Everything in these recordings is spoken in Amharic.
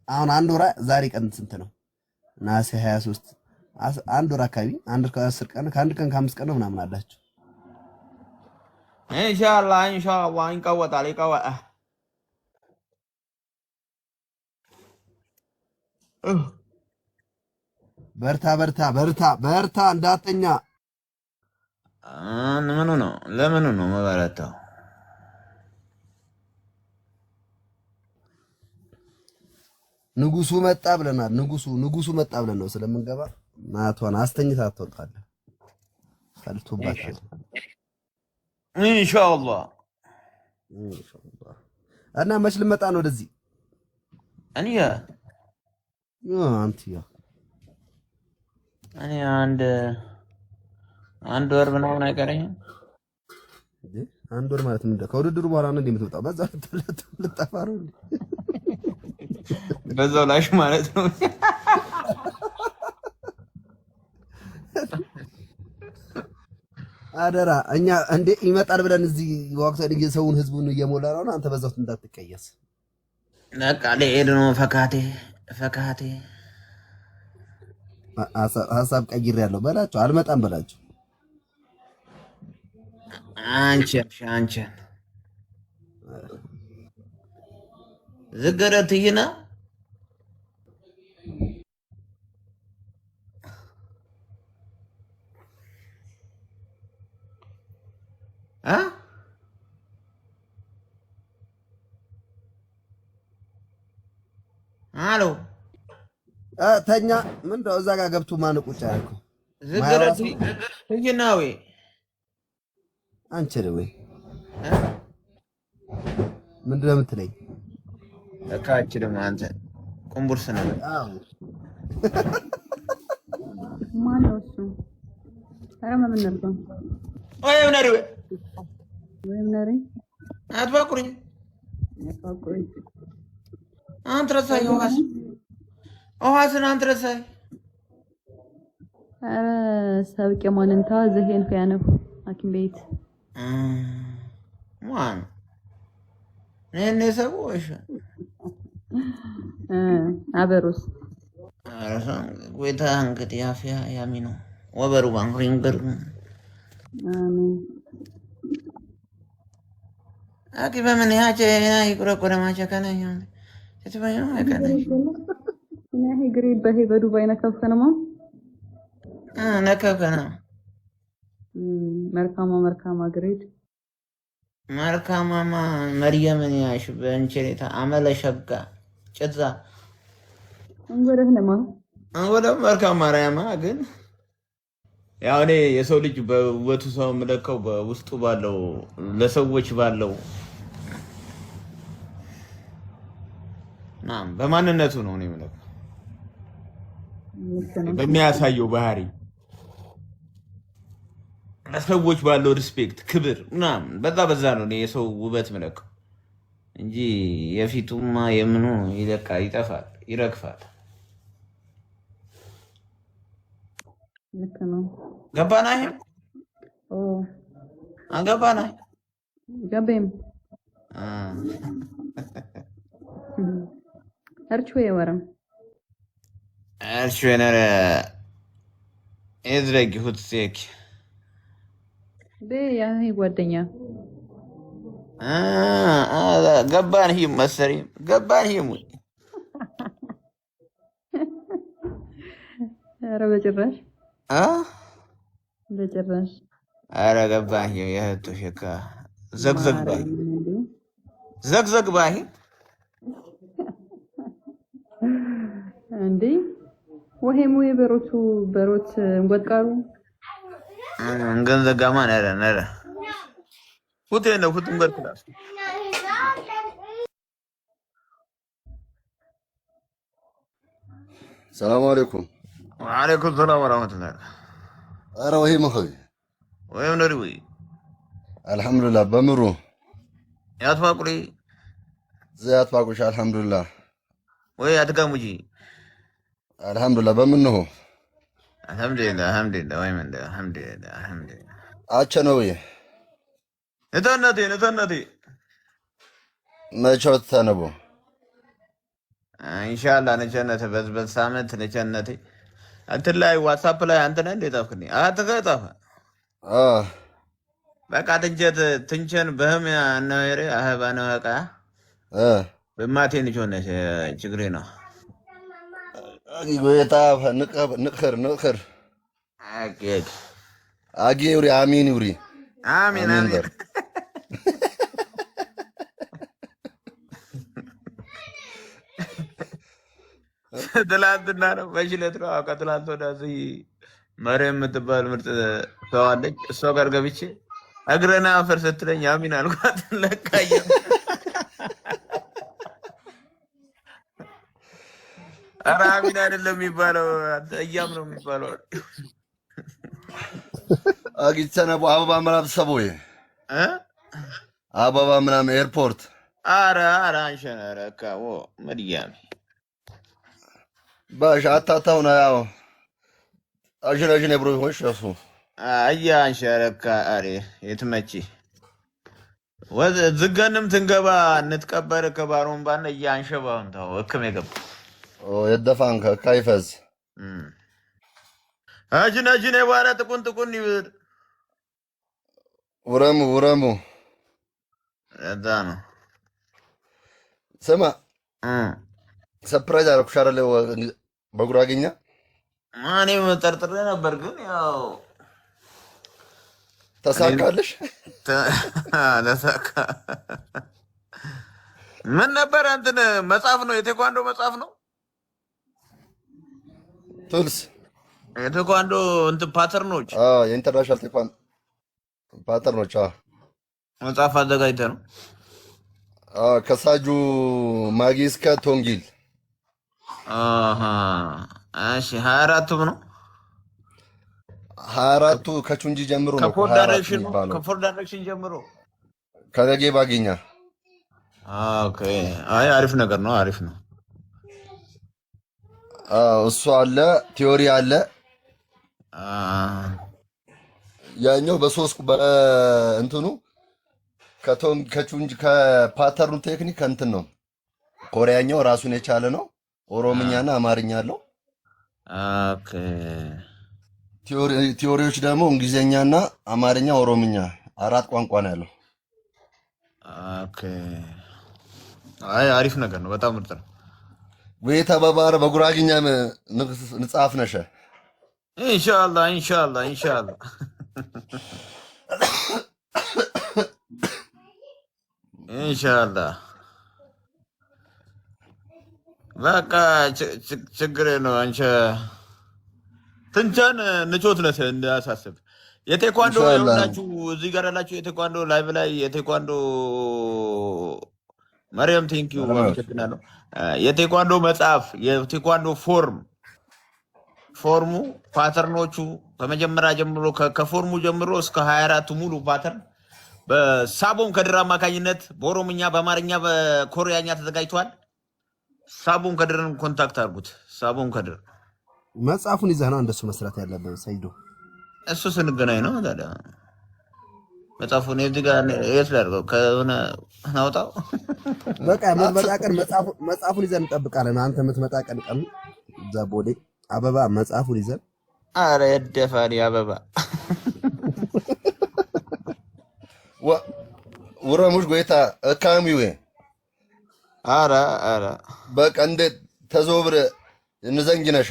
አሁን አንድ ወራ ዛሬ ቀን ስንት ነው? ነሐሴ 23 አንድ ወር አካባቢ አንድ ከ10 ቀን ከአንድ ቀን ከ5 ቀን ነው ምናምን አላችሁ። ኢንሻአላህ ይቀወጣል ይቀወጣ በርታ በርታ በርታ በርታ እንዳተኛ። ምኑ ነው ለምኑ ነው መበረታው? ንጉሱ መጣ ብለናል። ንጉሱ መጣ ብለን ነው ስለምንገባ ማቷን አስተኝታ አትወጣለህ። ፈልቶባታል። ኢንሻአላህ እና መች ልመጣ ነው ወደዚህ? አንተ እኔ አንድ ወር ምናምን አይቀረኝም። አንድ ወር ማለት ምንድን ነው? ከውድድሩ በኋላ ነው እንደምትወጣው። በዛ ልጠፋ ነው በዛው ላሽ ማለት ነው። አደራ እኛ እንዴ ይመጣል ብለን እዚህ ወቅት ሰውን ህዝቡን እየሞላ ነው። አንተ በዛው እንዳትቀየስ። በቃ ለሄድ ነው ፈካቴ ሀሳብ ቀይሬያለሁ በላቸው። አልመጣም በላቸው። አንቺን ዝገረትይና አሎ ተኛ ምንድነው እዛ ጋር ገብቶ ማን ቁጭ ያልከው? ዝገረትይና ወይ አንቺ ወይ ምንድነው የምትለኝ? ለካች ደግሞ አንተ ቁምቡርስ ነው። አዎ ማን ነው እሱ? ኧረ ምን ነበር? ወይ ምናሪ አትባቁኝ አንተ ረሳኝ። ውሃስን አንተ ረሳኝ። ኧረ ሰብቄ ማንን ታዘሄን ከያነው ሐኪም ቤት ማን እኔ ሰዎች አበሩስ አረሳን ወይታ እንግዲህ አፍያ ያሚኑ ወበሩ ባንሪንገር አሜን አቂ በምን ያቸ ይቁረቁረ ማቸ ከነኛ ተተባዩ አይከነ እኔ ህግሪ በዱባይ ነከፈነማ ነከፈና መርካማ ግሬድ መርካማማ መርየምን ያሽ በእንቸሪታ አመለ ሸጋ ጨዛ ወደ መርካማ ማርያማ ግን ያው እኔ የሰው ልጅ በውበቱ ሰው ምለከው በውስጡ ባለው ለሰዎች ባለው በማንነቱ ነው እኔ ምለከው በሚያሳየው ባህሪ ለሰዎች ባለው ሪስፔክት ክብር ምናምን በዛ ነው እኔ የሰው ውበት ምለከው እንጂ የፊቱማ የምኑ ይጠፋል ይረግፋል። ልክ ነው። ገባና ይሄ አገባና ገበም አርቹ የወረም ነረ እዝረግ ሁትሴክ ያኔ ጓደኛ ገባን ይሄ መሰሪ ገባን ይሄ ኧረ በጭራሽ ኧረ ገባን ይሄ የህቱ ሸካ ዘግዘግ ባይ እንዴ ወሄሙ በሮት እንጎጥቃሩ ገንዘጋማ ነረ ሁቴ ነው ሁቱም ገርኩላስ ሰላም አለይኩም። ወአለይኩም ሰላም ወራህመቱላህ። ኧረ ወይ መኸይ ወይ ነሪ ወይ አልሐምዱሊላህ በምሩ ያትፋቁሪ ዘያት ባቁሽ አልሐምዱሊላህ ወይ አትጋሙጂ አልሐምዱሊላህ በምን ነው አልሐምዱሊላህ ወይ ምን አልሐምዱሊላህ አቸ ነው ወይ ነተነቴ መቾት ተነቦ ኢንሻአላህ ነጀነት በዝበዝ ሳምንት ነጀነቴ እንትን ላይ ዋትሳፕ ላይ አንተ ነህ እንዴ ጣፍክኝ አትከጣፋ اه በቃ ትንቸን በህም ያነረ አህባ ነው በቃ اه በማቴን ጆነ ችግሬ ነው ويتا نقر አጌድ اجي يوري امين يوري አሚን امين አሚን بر ትላንትና ነው በሽለት ነው ከትላንት ወደ እዚህ መሪም የምትባል ምርጥ ሰው አለች። እሷ ጋር ገብቼ እግረና አፈር ስትለኝ አሚን አልኳት። ለካየ ኧረ አሚን አይደለም የሚባለው እያም ነው የሚባለው። اجي تسنبو ابابا منام سبوي እ ابابا منام ايربورت ኧረ አንሸን ኧረ ካዎ መድያሚ باش عطاتونا ياو اجن يبرو يخش يسو አያ አንሸረካ አሬ የትመጪ ወደ ዝገንም ትንገባ እንትቀበር ከባሮን ባነ ያንሸባውን ታው እከም የገባ يدفعن كيفز አጅን የባረ ጥቁን ይብር ورمو እዛ ነው سمع سبرايز አረኩሽ አይደለ በጉራጌኛ ማኔ መጠርጥሬ ነበር ግን ያው ተሳካልሽ ለሳካ ምን ነበር እንትን መጽሐፍ ነው የቴኳንዶ መጽሐፍ ነው ቱልስ የቴኳንዶ እንትን ፓተርኖች የኢንተርናሽናል ቴኳንዶ ፓተርኖች መጽሐፍ አዘጋጅተህ ነው ከሳጁ ማጊ እስከ ቶንጊል አሃ እሺ 24 ነው 24ቱ ከቹንጂ ጀምሮ ነው ከፎር ዳይሬክሽን ጀምሮ ከነጌ ባገኛ ኦኬ አይ አሪፍ ነገር ነው አሪፍ ነው እሱ አለ ቲዮሪ አለ ያኛው በሶስት በእንትኑ ከቹንጂ ከፓተርኑ ቴክኒክ እንትን ነው ኮሪያኛው ራሱን የቻለ ነው ኦሮምኛና አማርኛ አለው ኦኬ ቲዮሪዎች ደግሞ እንግሊዘኛና አማርኛ ኦሮምኛ 4 ቋንቋ ነው ያለው ኦኬ አይ አሪፍ ነገር ነው በጣም ምርጥ ነው ወይ ተባባረ በጉራጌኛ ንጻፍ ነሽ ኢንሻአላህ ኢንሻአላህ በቃ ችግር ነው አንቺ ትንቻን ንቾት ነህ እንዳያሳስብ የቴኳንዶ ያላችሁ እዚህ ጋር ያላችሁ የቴኳንዶ ላይቭ ላይ የቴኳንዶ ማርያም ቴንኪው ወንጀልና የቴኳንዶ መጽሐፍ የቴኳንዶ ፎርሙ ፓተርኖቹ ከመጀመሪያ ጀምሮ ከፎርሙ ጀምሮ እስከ 24 ሙሉ ፓተርን በሳቦን ከድር አማካኝነት በኦሮምኛ በአማርኛ በኮሪያኛ ተዘጋጅቷል። ሳቦን ከድርን ኮንታክት አድርጉት። ሳቦን ከድር መጽሐፉን ይዘህ ነው እንደሱ መስራት ያለብህ ሰይዶ። እሱ ስንገናኝ ነው ታዲያ መጽሐፉን እዚህ ጋር የት ላድርገው? ከሆነ አውጣው በቃ የምትመጣ ቀን መጽሐፉን ይዘን እንጠብቃለን። አንተ የምትመጣ ቀን እዛ ቦሌ አበባ መጽሐፉን ይዘን አረ የደፋኒ አበባ ወራሙሽ ጎይታ አካሚው አረ በቃ እንዴት ተዞብረ እንዘንግነሽ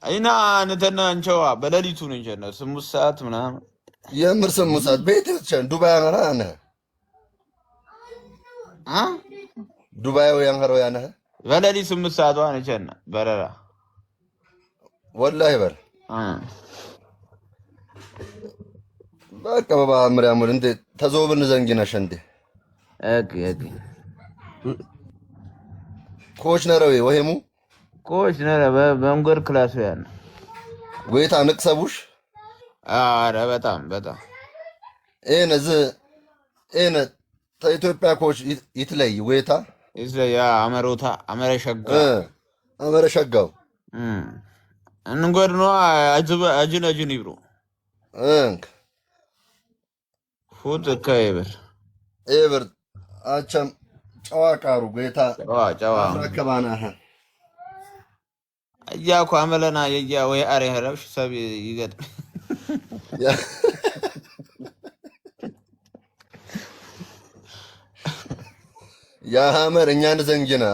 አይና ነተና አንቸዋ በሌሊቱ ነው እንጀና 8 ሰዓት ምናምን የምር 8 ሰዓት ቤት ይችላል ዱባይ አመራ አነ ዱባይ ያንገረው ያነ በሌሊት 8 ሰዓት ዋን እንጀና በረራ ወላሂ በር በቃ ባባ አምራሙ እንዴ ተዞብን ዘንግነሽ እንዴ እግ ኮች ነረው ወሄሙ ኮች ነረ በመንገር ክላስ ያን ወይታ ንቅሰቡሽ አረ በጣም ኤነ ኢትዮጵያ ኮች ይትለይ ወይታ ያ አመረሸጋው እንጎድ ነው አጅን ይብሩ ፉት ከይበር አቻም ጨዋ ቃሩ ጌታ ጨዋ አፍራከባና እያኩ አመለና የያ ወይ አሬ ሄረብሽ ሰብ ይገጥ ያ ሀመር እኛን ዘንጅና